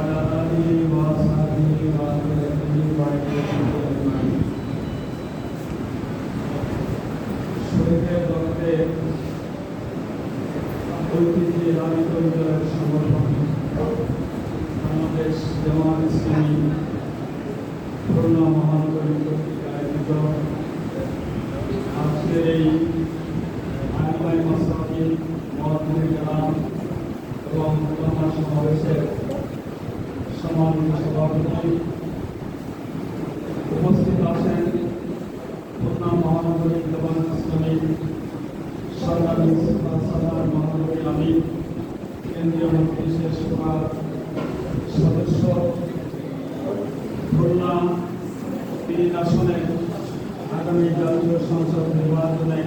وعلى آله وأصحابه وأتباعه أجمعين শরীফের রক্তে ঐতিহ্যে লালিত সংগঠন বাংলাদেশ জামাত ইসলামী খুলনা মহানগরী কর্তৃক আয়োজিত আজকের এই আইনবাই মাসাকিন মহানগরী গ্রাম এবং খুলনা সমাবেশের সম্মানিত সভাপতি উপস্থিত আছেন খুলনা মহানগরী জামাত ইসলামী সরকারি সাধারণ মহানগরী আমির কেন্দ্রীয় মজলিসের সভার সদস্য খুলনা 3 আসনে আগামী জাতীয় সংসদ নির্বাচনে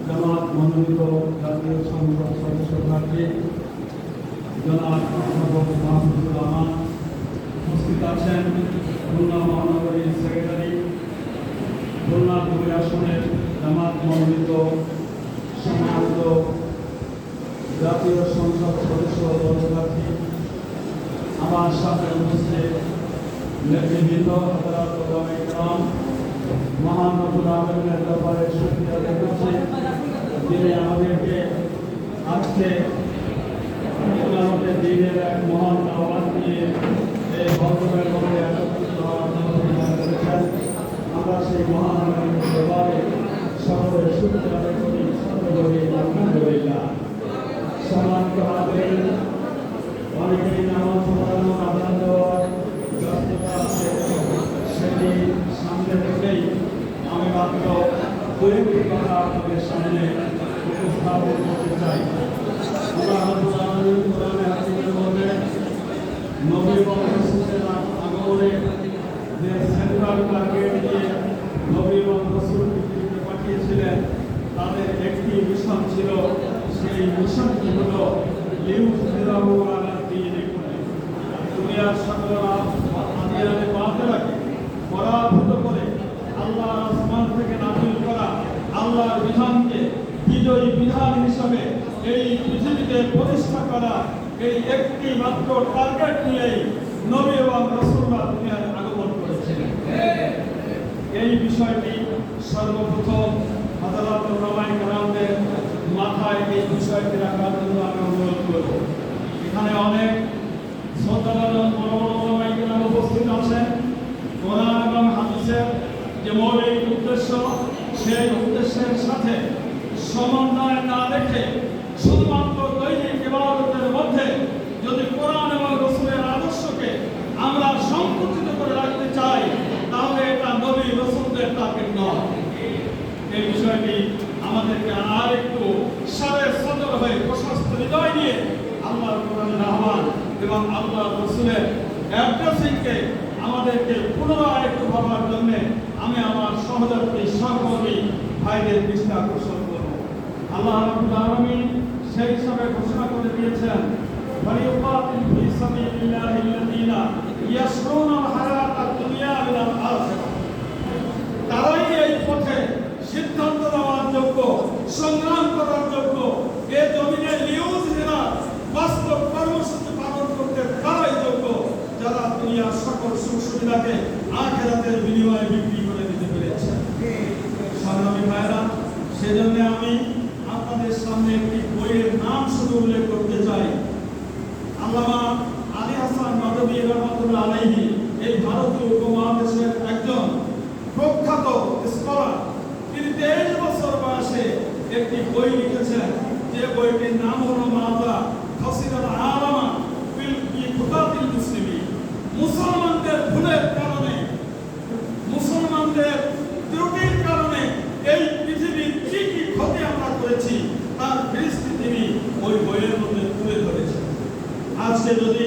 জামাত মনোনীত জাতীয় সংসদ সদস্য প্রার্থী জনাব মাহমুদুল আমান উপস্থিত আছেন খুলনা মহানগরীর সেক্রেটারি খুলনা 2 আসনের জামাত মনোনীত সম্মানিত জাতীয় সংসদ সদস্য পদপ্রার্থী আমার সাথে উপস্থিত নেতৃবৃন্দ হযরত ওলামায়ে কেরাম মহান রব্বুল আলামিনের দরবারে শুকরিয়া আদায় করছি যিনি আমাদেরকে আজকে ইসলামের দ্বীনের এক মহান আহ্বান দিয়ে এই বন্ধনের মধ্যে একত্রিত হওয়ার করেছেন। আমরা সেই মহান আল্লাহর দরবারে সকলের শুকরিয়া আদায় করি সকলে আলহামদুলিল্লাহ। সম্মানিত হাজিরিন, অনেকেই নামাজ পড়ানো আদান দেওয়ার ব্যস্ততা আছে, সেটি সামনে রেখেই আমি মাত্র 2টি কথা আপনাদের সামনে উপস্থাপন করতে চাই। আল্লাহ রাব্বুল আলামিন কোরআনে হাকিমের মধ্যে নবী এবং রাসূলের আগমনে যে সেন্ট্রাল টার্গেট দিয়ে নবী এবং রাসূল পৃথিবীতে পাঠিয়েছিলেন তাদের একটি মিশন ছিল। সেই মিশনটি হলো লিইউযহিরাহু আলা দীনি কুল্লি, দুনিয়ার সকল আদিয়ানে বাতিলকে পরাভূত করে আল্লাহর আসমান থেকে নাযিল করা আল্লাহর বিধানকে বিজয়ী বিধান হিসাবে এই পৃথিবীতে প্রতিষ্ঠা করা, এই একটি মাত্র টার্গেট নিয়েই নবী এবং রাসূলরা দুনিয়ায় আগমন করেছিলেন। এই বিষয়টি সর্বপ্রথম হযরত ওলামায়ে কেরামদের মাথায় এই বিষয়টি রাখার জন্য আমি অনুরোধ করব। এখানে অনেক শ্রদ্ধাভাজন বড় বড় ওলামায়ে কেরাম উপস্থিত আছেন। কোরআন এবং হাদিসের যে মৌলিক উদ্দেশ্য, সেই উদ্দেশ্যের সাথে সমন্বয় না রেখে শুধুমাত্র দৈনিক ইবাদতের মধ্যে যদি কোরআন এবং রাসূলের আদর্শকে আমরা সংকুচিত করে রাখতে চাই তাহলে এটা নবী রাসূলদের টার্গেট নয়। এই বিষয়টি আমাদেরকে আর একটু সারে সদর হয়ে প্রশস্ত হৃদয় নিয়ে আল্লাহর কোরআনের আহ্বান এবং আল্লাহর রাসূলের অ্যাড্রেসিংকে আমাদেরকে পুনরায় একটু ভাবার জন্য আমি আমার সহযাত্রী সহকর্মী ভাইদের দৃষ্টি আকর্ষণ করব। আল্লাহ রাব্বুল আলামিন সেই হিসাবে ঘোষণা করে দিয়েছেন, ফালিউকাতিল ফি সাবিলিল্লাহি আল্লাযীনা ইয়াশরুনাল হায়াতাদ দুনিয়া বিল আখিরাহ। তারাই এই পথে সিদ্ধান্ত নেওয়ার যোগ্য, সংগ্রাম করার যোগ্য, এ জমিনে লিইউযহিরা বাস্তব কর্মসূচি পালন করতে তারাই যোগ্য যারা দুনিয়ার সকল সুখ সুবিধাকে আখিরাতের বিনিময়ে বিক্রি করে দিতে পেরেছে। সংগ্রামী ভাইরা, সেজন্য আমি আপনাদের সামনে একটি বইয়ের নাম শুধু উল্লেখ করতে চাই। আল্লামা আলী হাসান নদভী রাহমাতুল্লাহ আলাইহি এই ভারতীয় উপমহাদেশের একজন প্রখ্যাত স্কলার। তিনি 23 বছর বয়সে একটি বই লিখেছেন, যে বইটির নাম হলো মাযা খাসিরাল আলামা ফি খুতাতিল মুসলিমিন। মুসলমানদের ভুলের কারণে, মুসলমানদের ত্রুটির কারণে এই পৃথিবীর কি কি ক্ষতি আমরা করেছি তার ফিরিস্তি তিনি ওই বইয়ের মধ্যে তুলে ধরেছেন। আজকে যদি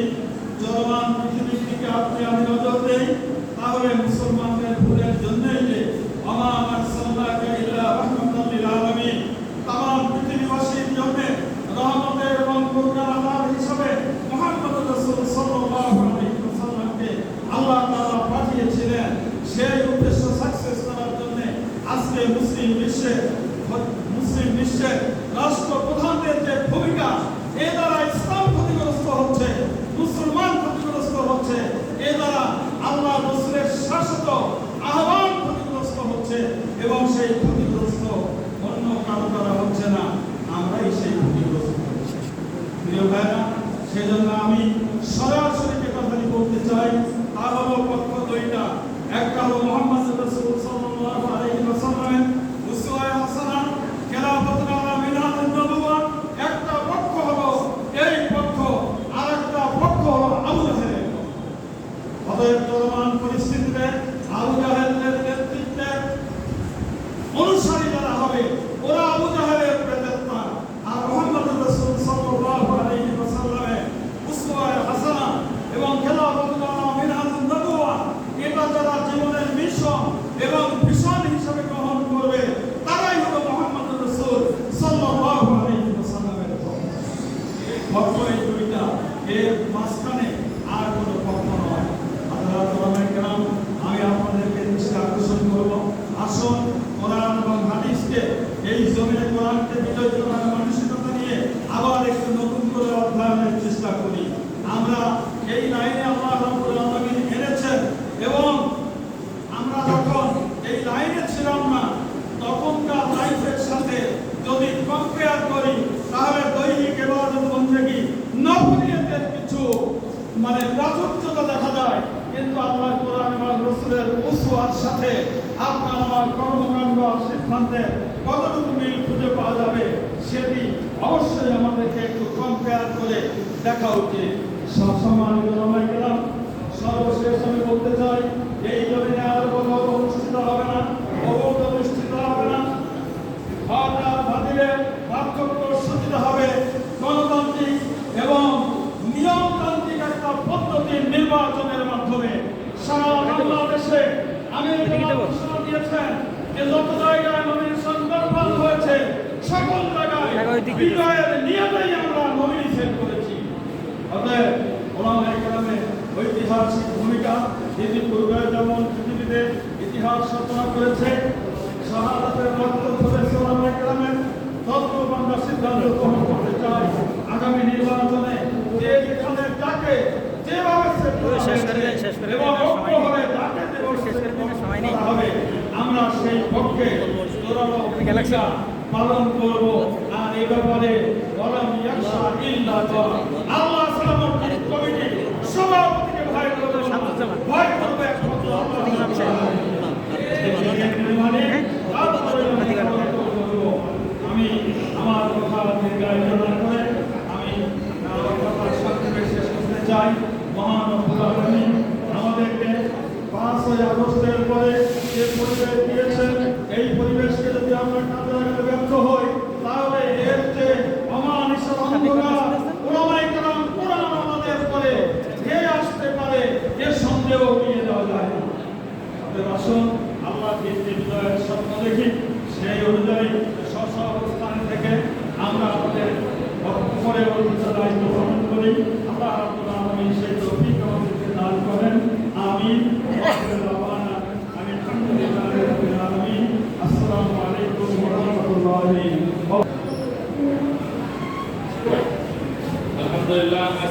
চলমান পৃথিবীর দিকে আপনি আমি নজর দেই তাহলে মুসলমানদের ভুলের জন্যই যে ওমা আরসালনাকা ইল্লা রাহমাতাল লিল আলামিন, तमाम পৃথিবীবাসীর জন্য রহমতের এবং করুণার আধার হিসেবে মুহাম্মদ রাসূল সাল্লাল্লাহু আলাইহি ওয়াসাল্লামকে আল্লাহ তাআলা পাঠিয়েছিলেন। সেই উদ্দেশ্য সাকসেস করার জন্য আজকে মুসলিম বিশ্বে রাষ্ট্রপ্রধানদের যে ভূমিকা, এ দ্বারা ইসলাম ক্ষতিগ্রস্ত হচ্ছে, মুসলমান ক্ষতিগ্রস্ত শত আহ্বান ক্ষতিগ্রস্ত হচ্ছে এবং সেই ক্ষতিগ্রস্ত অন্য কারো দ্বারা হচ্ছে না, আমরাই সেই ক্ষতিগ্রস্ত হচ্ছি। প্রিয় ভাইরা, সেজন্য আমি সরাসরি যে কথাটি বলতে চাই তা হলো পক্ষ দুইটা। একটা হলো মুহাম্মদ রাসূল সাল্লাল্লাহু আলাইহি ওয়াসাল্লামের উসওয়ায়ে হাসানাহ, খেলাফত আলা মিনহাজুন নবুওয়া। একটা পক্ষ হলো এই পক্ষ, আর একটা পক্ষ হলো আবু জাহেলের পক্ষ। অতএব চলমান পরিস্থিতিতে আবু জাহেলের নেতৃত্বে অনুসারী যারা হবে ওরা আবু জাহেলের প্রেতাত্মা, আর মুহাম্মদ রাসূল সাল্লাল্লাহু আলাইহি ওয়াসাল্লামের উসওয়ায়ে হাসানাহ এবং খেলাফত আলা মিনহাজুন নবুওয়া এটা যারা জীবনের মিশন এবং ভিশন হিসেবে গ্রহণ করবে তারাই হলো মুহাম্মদ রাসূল সাল্লাল্লাহু আলাইহি ওয়াসাল্লামের পক্ষ। এই দুইটা, এর মাঝখানে আর কোনো পক্ষ নয়। আপনারা ওলামায়ে কেরাম, আমি আপনাদেরকে দৃষ্টি আকর্ষণ করব, আসুন কোরআন এবং হাদিসকে এই জমিনে কোরআনকে বিজয় করার মানসিকতা নিয়ে আবার একটু নতুন করে অধ্যয়নের চেষ্টা করি। আমরা এই লাইনে আল্লাহ রাব্বুল আলামিন এনেছেন এবং আমরা যখন এই লাইনে ছিলাম না তখনকার লাইফের সাথে যদি কম্পেয়ার করি তাহলে দৈনিক ইবাদত বন্দেগী নফলিয়াতের কিছু প্রাচুর্যতা দেখা যায়, কিন্তু আল্লাহ কোরআন এবং রাসূলের উসওয়ার সাথে আপনার আমার কর্মকাণ্ড সিদ্ধান্তের কতটুকু মিল খুঁজে পাওয়া যাবে সেটি অবশ্যই আমাদেরকে একটু কম্পেয়ার করে দেখা উচিত। সম্মানিত ওলামায়ে কেরাম, সর্বশেষ আমি বলতে চাই এই জমিনে আর কোনো অনুষ্ঠিত হবে না, ভোট অনুষ্ঠিত হবে না, হক আর বাতিলের পার্থক্য সূচিত হবে গণতান্ত্রিক এবং নিয়মতান্ত্রিক একটা পদ্ধতির নির্বাচনের মাধ্যমে। সারা বাংলাদেশে আমি ঘোষণা দিয়েছেন যে যত জায়গায় নমিনেশন কনফার্ম হয়েছে সকল জায়গায় বিজয়ের নিয়মেই আমরা নমিনেশন করেছি। অতএব ওলামায়ে কেরামের ঐতিহাসিক ভূমিকা ইতিপূর্বে যেমন পৃথিবীতে ইতিহাস রচনা করেছে, শাহাদাতের রক্ত ঝরেছে ওলামায়ে কেরামের, তদ্রূপ আমরা সিদ্ধান্ত গ্রহণ করতে চাই আগামী নির্বাচনে যে যেখানে যাকে যেভাবে এবং ঐক্য হবে যাকে যেভাবে হবে আমরা সেই পক্ষে জোরালো ভূমিকা পালন করব। আর এই ব্যাপারে ওয়ালাম ইয়াখশা ইল্লাল্লাহ, আল্লাহ সালামত কমিটি সভাপতিকে ভয় করবে একমাত্র আল্লাহ। আমি আমার কথা দীর্ঘায়িত না করে আমি আমার কথা সংক্ষেপে শেষ করতে চাই। মহান রব্বুল আলামিন আমাদেরকে 5ই আগস্টের পরে যে পরিবেশ দিয়েছেন, এই পরিবেশকে যদি আমরা কাজে লাগাতে ব্যর্থ হই তাহলে এর যে অমানিসা অন্ধকার ওলামায়ে কেরাম কোরআন আমাদের পরে ধেয়ে আসতে পারে এর সন্দেহ নিয়ে যাওয়া যায় না। আসুন আল্লাহ যে বিজয়ের স্বপ্ন দেখি সেই অনুযায়ী স্ব অবস্থানে থেকে আমরা আমাদের উপরে দায়িত্ব গ্রহণ করি। আল্লাহ রাব্বুল আলামিন সেই তৌফিক আমাদেরকে দান করেন। আমিন।